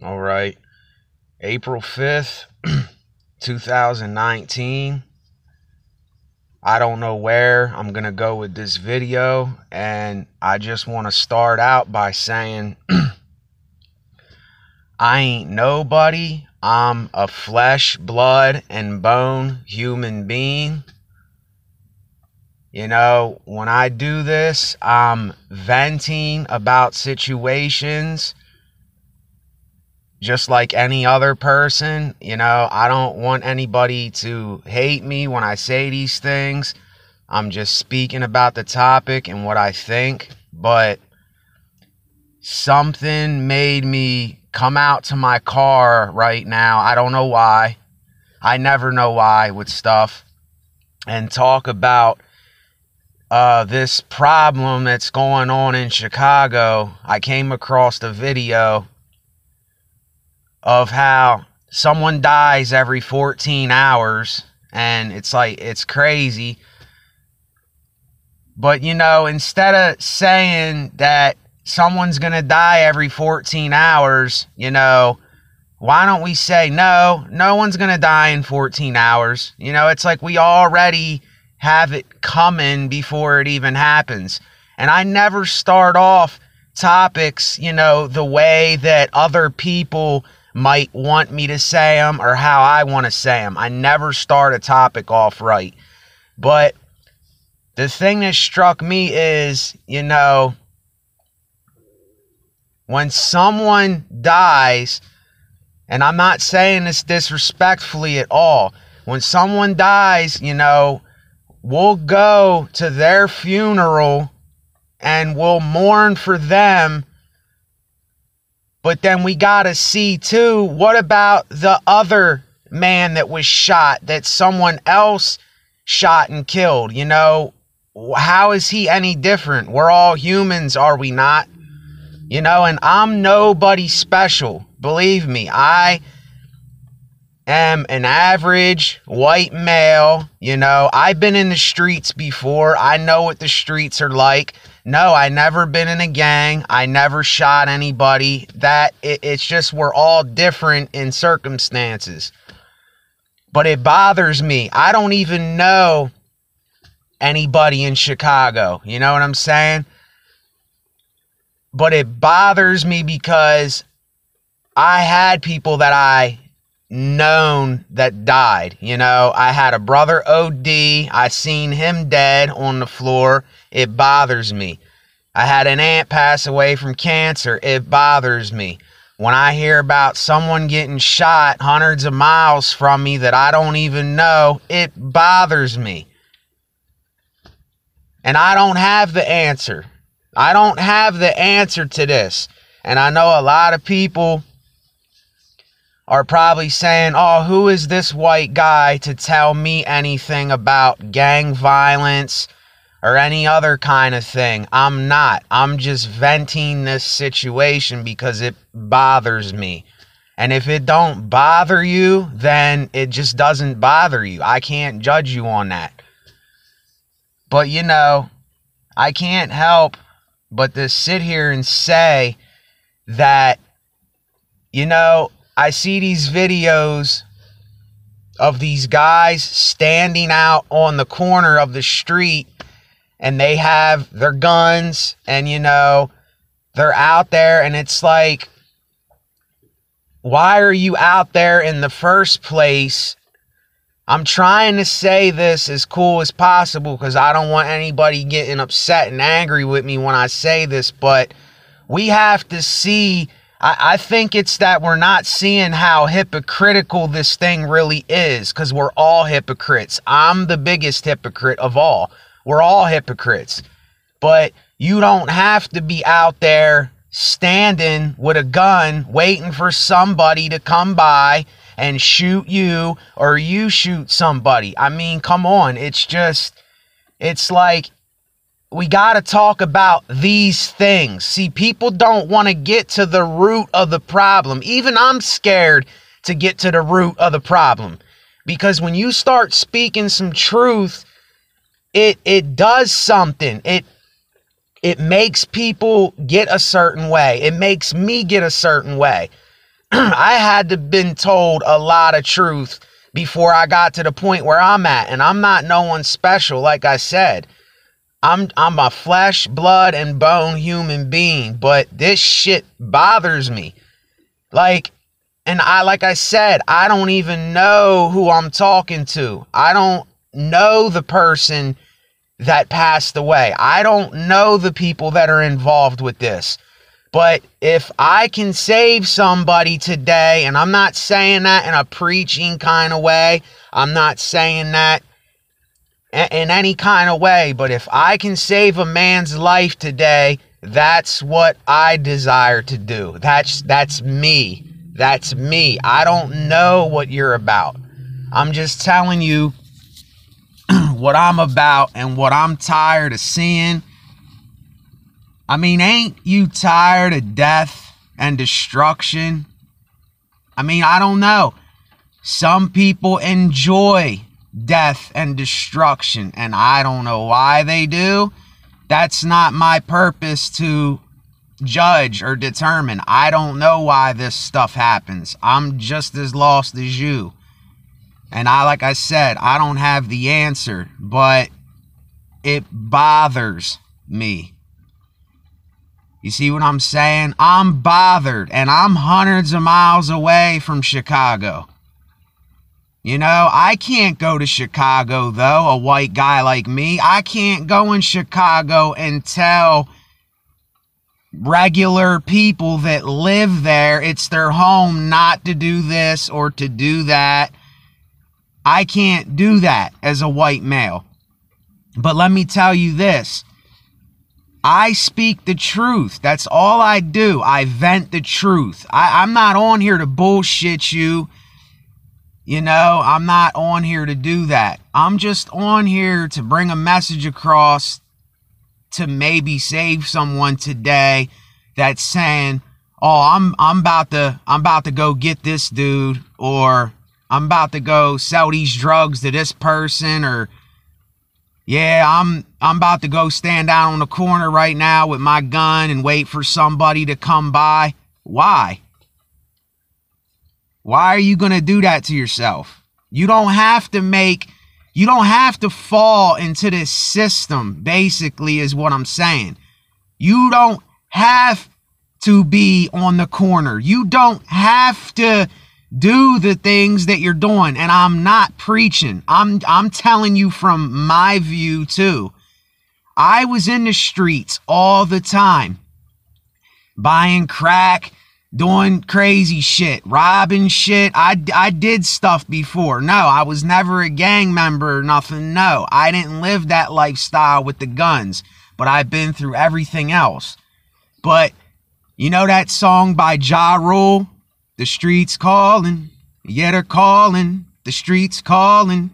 All right. April 5th, 2019. I don't know where I'm going to go with this video, and I just want to start out by saying I ain't nobody. I'm a flesh, blood, and bone human being. You know, when I do this, I'm venting about situations just like any other person. You know, I don't want anybody to hate me when I say these things. I'm just speaking about the topic and what I think. But something made me come out to my car right now. I don't know why. I never know why with stuff. And talk about this problem that's going on in Chicago. I came across the video of how someone dies every 14 hours, and it's crazy. But you know, instead of saying that someone's gonna die every 14 hours, you know, why don't we say no one's gonna die in 14 hours? You know, it's like we already have it coming before it even happens. And I never start off topics, you know, the way that other people might want me to say them or how I want to say them. I never start a topic off right. But the thing that struck me is, you know, when someone dies, and I'm not saying this disrespectfully at all, when someone dies, you know, we'll go to their funeral and we'll mourn for them. But then we gotta see too, what about the other man that was shot, that someone else shot and killed? You know, how is he any different? We're all humans, are we not? You know, and I'm nobody special. Believe me, I am an average white male. You know, I've been in the streets before. I know what the streets are like. No, I never been in a gang. I never shot anybody. It's just we're all different in circumstances. But it bothers me. I don't even know anybody in Chicago. You know what I'm saying? But it bothers me because I had people that I known that died. You know, I had a brother OD. I seen him dead on the floor. It bothers me. I had an aunt pass away from cancer. It bothers me. When I hear about someone getting shot hundreds of miles from me that I don't even know, it bothers me. And I don't have the answer. I don't have the answer to this. And I know a lot of people are probably saying, oh, who is this white guy to tell me anything about gang violence or any other kind of thing? I'm not. I'm just venting this situation because it bothers me. And if it don't bother you, then it just doesn't bother you. I can't judge you on that. But, you know, I can't help but to sit here and say that, you know, I see these videos of these guys standing out on the corner of the street, and they have their guns, and, you know, they're out there, and it's like, why are you out there in the first place? I'm trying to say this as cool as possible because I don't want anybody getting upset and angry with me when I say this, but we have to see. I think it's that we're not seeing how hypocritical this thing really is, because we're all hypocrites. I'm the biggest hypocrite of all. We're all hypocrites. But you don't have to be out there standing with a gun waiting for somebody to come by and shoot you, or you shoot somebody. I mean, come on. It's like, we got to talk about these things. See, people don't want to get to the root of the problem. Even I'm scared to get to the root of the problem, because when you start speaking some truth, it does something. It makes people get a certain way. It makes me get a certain way. I had to been told a lot of truth before I got to the point where I'm at. And I'm not no one special, like I said. I'm a flesh, blood, and bone human being, but this shit bothers me. Like I said, I don't even know who I'm talking to. I don't know the person that passed away. I don't know the people that are involved with this. But if I can save somebody today, and I'm not saying that in a preaching kind of way, I'm not saying that in any kind of way, but if I can save a man's life today, that's what I desire to do. That's me. That's me. I don't know what you're about. I'm just telling you what I'm about and what I'm tired of seeing. I mean, ain't you tired of death and destruction? I mean, I don't know. Some people enjoy death and destruction, and I don't know why they do. That's not my purpose to judge or determine. I don't know why this stuff happens. I'm just as lost as you. And like I said, I don't have the answer, but it bothers me. You see what I'm saying? I'm bothered, and I'm hundreds of miles away from Chicago. You know, I can't go to Chicago, though, a white guy like me. I can't go in Chicago and tell regular people that live there it's their home not to do this or to do that. I can't do that as a white male. But let me tell you this. I speak the truth. That's all I do. I vent the truth. I'm not on here to bullshit you. You know, I'm not on here to do that. I'm just on here to bring a message across to maybe save someone today that's saying, "Oh, I'm about to go get this dude," or "I'm about to go sell these drugs to this person," or "Yeah, I'm about to go stand down on the corner right now with my gun and wait for somebody to come by." Why? Why are you going to do that to yourself? You don't have to fall into this system, basically, is what I'm saying. You don't have to be on the corner. You don't have to do the things that you're doing. And I'm not preaching. I'm telling you from my view too. I was in the streets all the time, buying crack, doing crazy shit, robbing shit. I did stuff before. No, I was never a gang member or nothing. No, I didn't live that lifestyle with the guns, but I've been through everything else. But you know that song by Ja Rule? The streets calling, yeah, they're calling, the streets calling.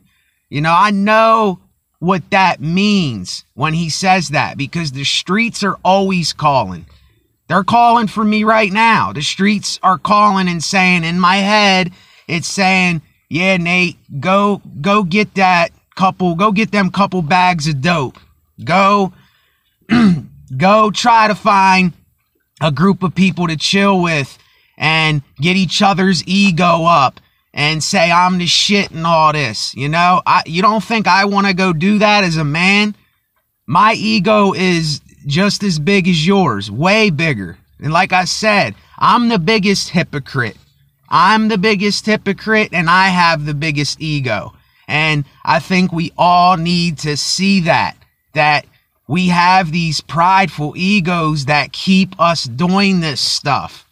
You know, I know what that means when he says that, because the streets are always calling. They're calling for me right now. The streets are calling and saying, in my head, it's saying, "Yeah, Nate, go get them couple bags of dope. Go try to find a group of people to chill with and get each other's ego up and say I'm the shit and all this." You know, you don't think I want to go do that as a man? My ego is just as big as yours, way bigger. And like I said, I'm the biggest hypocrite. I'm the biggest hypocrite, and I have the biggest ego. And I think we all need to see that we have these prideful egos that keep us doing this stuff.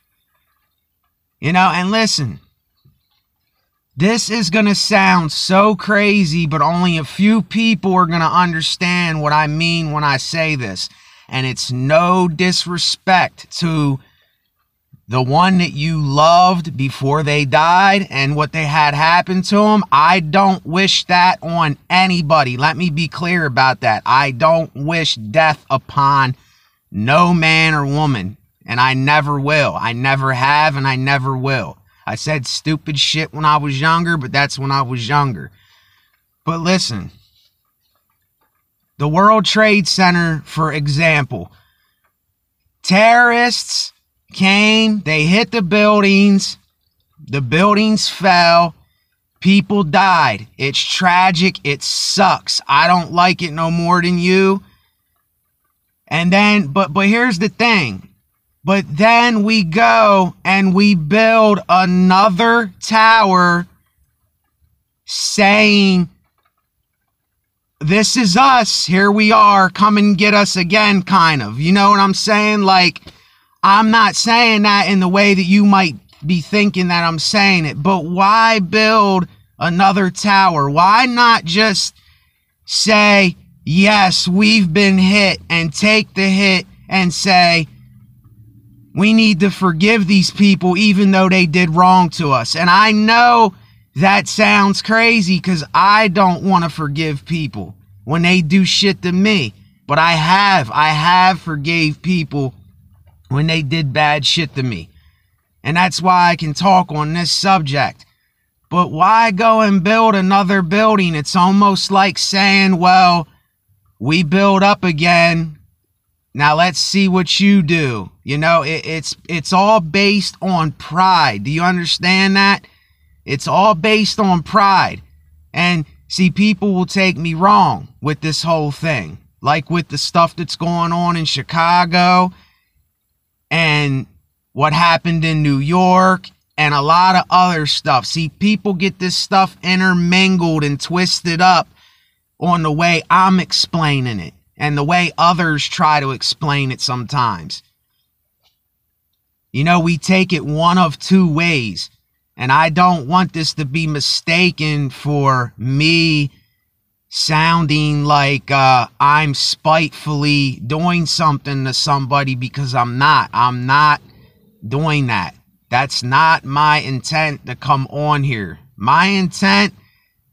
You know, and listen, this is going to sound so crazy, but only a few people are going to understand what I mean when I say this. And it's no disrespect to the one that you loved before they died and what they had happen to them. I don't wish that on anybody. Let me be clear about that. I don't wish death upon no man or woman. And I never will. I never have, and I never will. I said stupid shit when I was younger, but that's when I was younger. But listen, the World Trade Center, for example, terrorists came, they hit the buildings, The buildings fell. People died. It's tragic. It sucks. I don't like it no more than you. And then, but here's the thing. But then we go and we build another tower saying, this is us. Here we are. Come and get us again, kind of. You know what I'm saying? Like, I'm not saying that in the way that you might be thinking that I'm saying it. But why build another tower? Why not just say, yes, we've been hit, and take the hit and say, we need to forgive these people even though they did wrong to us? And I know that sounds crazy because I don't want to forgive people when they do shit to me. But I have forgave people when they did bad shit to me. And that's why I can talk on this subject. But why go and build another building? It's almost like saying, well, we build up again. Now let's see what you do. You know, it's all based on pride. Do you understand that? It's all based on pride. And see, people will take me wrong with this whole thing. Like with the stuff that's going on in Chicago and what happened in New York and a lot of other stuff. See, people get this stuff intermingled and twisted up on the way I'm explaining it and the way others try to explain it sometimes. You know, we take it one of two ways. And I don't want this to be mistaken for me sounding like I'm spitefully doing something to somebody, because I'm not. I'm not doing that. That's not my intent to come on here. My intent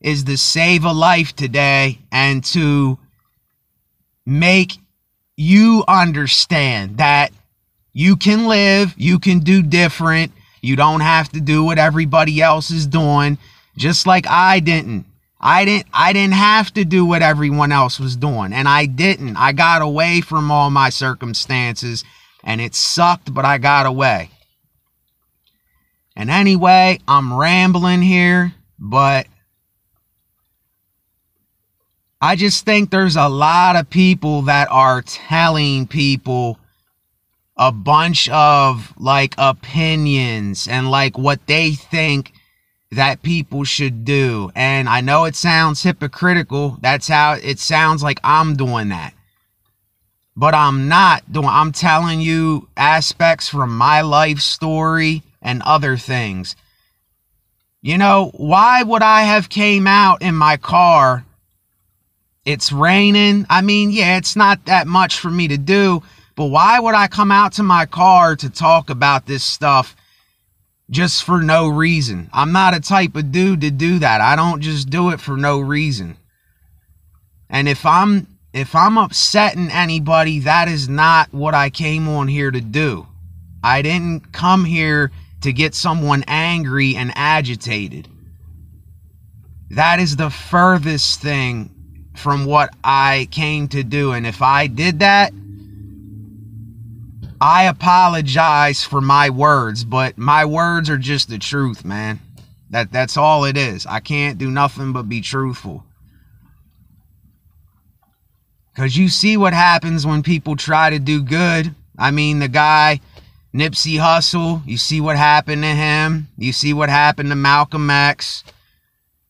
is to save a life today and to make you understand that you can live, you can do different. You don't have to do what everybody else is doing, just like I didn't. I didn't have to do what everyone else was doing, and I didn't. I got away from all my circumstances, and it sucked, but I got away. And anyway, I'm rambling here, but I just think there's a lot of people that are telling people a bunch of like opinions and like what they think that people should do. And I know it sounds hypocritical. That's how it sounds, like I'm doing that. But I'm not doing. I'm telling you aspects from my life story and other things. You know, why would I have came out in my car? It's raining. I mean, yeah, it's not that much for me to do. But why would I come out to my car to talk about this stuff just for no reason? I'm not a type of dude to do that. I don't just do it for no reason. And if I'm upsetting anybody, that is not what I came on here to do. I didn't come here to get someone angry and agitated. That is the furthest thing from what I came to do. And if I did that, I apologize for my words, but my words are just the truth, man. That's all it is. I can't do nothing but be truthful. Because you see what happens when people try to do good. I mean, the guy, Nipsey Hussle, you see what happened to him. You see what happened to Malcolm X.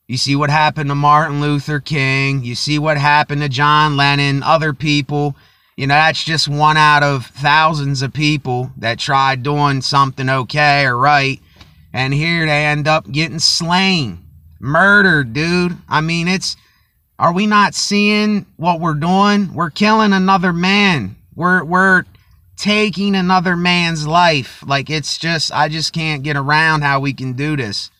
You see what happened to Martin Luther King. You see what happened to John Lennon, other people. You know, that's just one out of thousands of people that tried doing something okay or right. And here they end up getting slain. Murdered, dude. I mean, are we not seeing what we're doing? We're killing another man. We're taking another man's life. Like, it's just, I just can't get around how we can do this.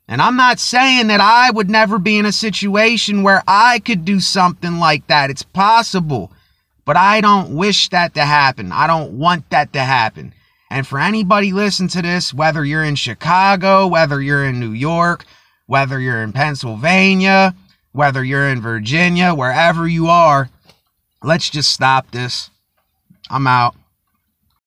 And I'm not saying that I would never be in a situation where I could do something like that. It's possible. But I don't wish that to happen. I don't want that to happen. And for anybody listening to this, whether you're in Chicago, whether you're in New York, whether you're in Pennsylvania, whether you're in Virginia, wherever you are, let's just stop this. I'm out.